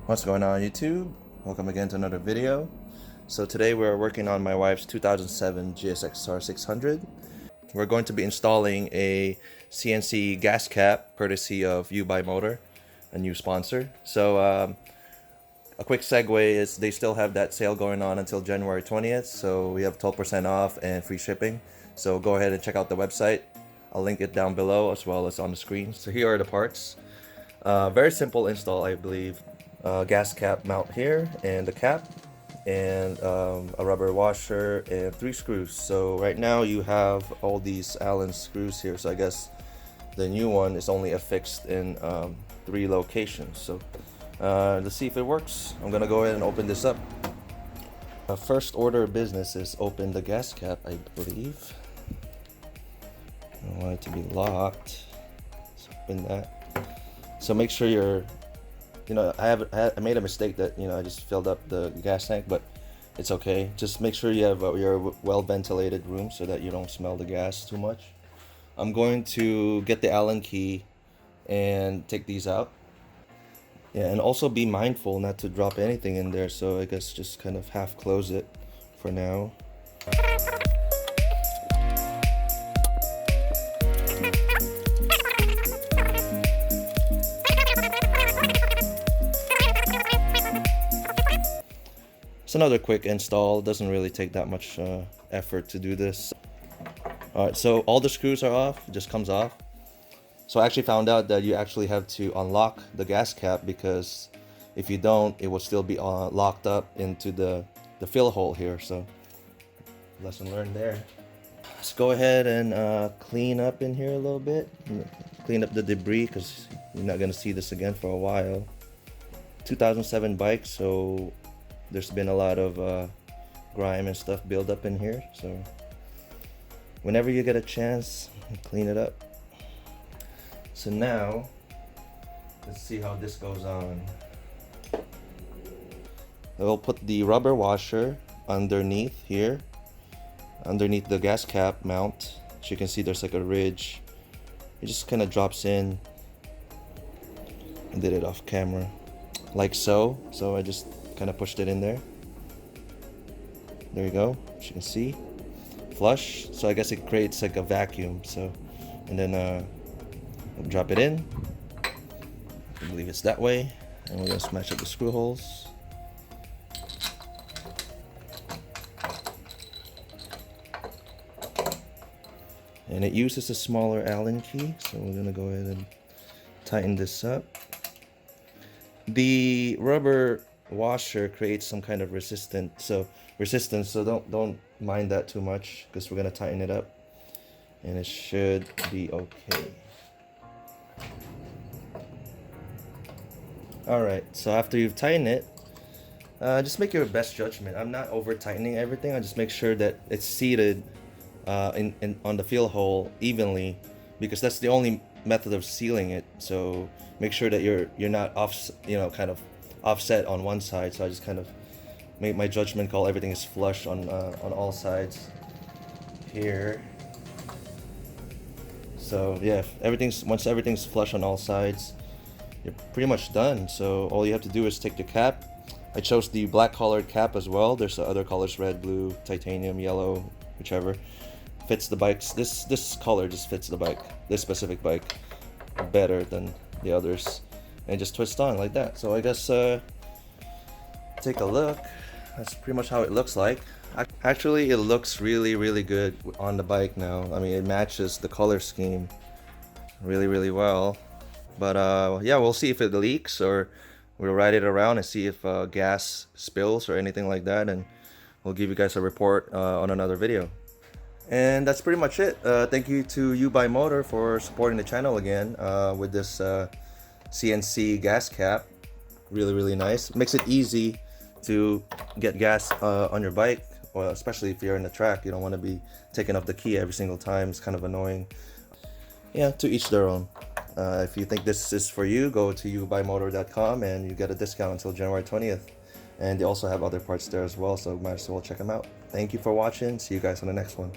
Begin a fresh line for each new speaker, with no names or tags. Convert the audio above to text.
What's going on YouTube? Welcome again to another video. So today we're working on my wife's 2007 GSXR 600. We're going to be installing a CNC gas cap courtesy of U-Buy-Motor, a new sponsor. So a quick segue is they still have that sale going on until January 20th. So we have 12% off and free shipping. So go ahead and check out the website. I'll link it down below as well as on the screen. So here are the parts. Very simple install, I believe. Gas cap mount here and the cap and a rubber washer and 3 screws. So right now you have all these Allen screws here, so I guess the new one is only affixed in 3 locations. So let's see if it works. I'm gonna go ahead and open this up. First order of business is open the gas cap, I believe. I want it to be locked. Let's open that. So make sure you're, I made a mistake that, I just filled up the gas tank, but it's okay. Just make sure you have your well ventilated room so that you don't smell the gas too much. I'm going to get the Allen key and take these out. Yeah, and also be mindful not to drop anything in there, so I guess just kind of half close it for now. It's another quick install. It doesn't really take that much effort to do this. Alright, so all the screws are off. It just comes off. So I actually found out that you actually have to unlock the gas cap, because if you don't, it will still be locked up into the fill hole here. So lesson learned there. Let's go ahead and clean up in here a little bit. Clean up the debris, because you're not going to see this again for a while. 2007 bike, so there's been a lot of grime and stuff build up in here. So whenever you get a chance, clean it up. So now let's see how this goes on. We'll put the rubber washer underneath here, underneath the gas cap mount. As you can see, there's like a ridge. It just kind of drops in. I did it off camera like so. So I just kind of pushed it in there. There you go. As you can see, flush. So I guess it creates like a vacuum. So, and then we'll drop it in. I believe it's that way, and we're gonna smash up the screw holes. And it uses a smaller Allen key, so we're gonna go ahead and tighten this up. The rubber washer creates some kind of resistance, so don't mind that too much, because we're gonna tighten it up and it should be okay. Alright, so after you've tightened it, just make your best judgment. I'm not over tightening everything. I just make sure that it's seated on the fill hole evenly, because that's the only method of sealing it. So make sure that you're not off, kind of offset on one side. So I just kind of make my judgment call. Everything is flush on all sides here. So yeah, once everything's flush on all sides, you're pretty much done. So all you have to do is take the cap. I chose the black colored cap as well. There's other colors: red, blue, titanium, yellow, whichever fits the bikes. This color just fits the bike, this specific bike, better than the others. And just twist on like that. So I guess take a look. That's pretty much how it looks like. Actually, it looks really good on the bike now. I mean, it matches the color scheme really well. But yeah, we'll see if it leaks, or we'll ride it around and see if gas spills or anything like that, and we'll give you guys a report on another video. And that's pretty much it. Thank you to U-Buy-Motor for supporting the channel again with this CNC gas cap. Really nice. Makes it easy to get gas on your bike, or especially if you're in the track. You don't want to be taking off the key every single time. It's kind of annoying. Yeah, to each their own. If you think this is for you, go to ubuymotor.com and you get a discount until January 20th. And they also have other parts there as well, so might as well check them out. Thank you for watching. See you guys on the next one.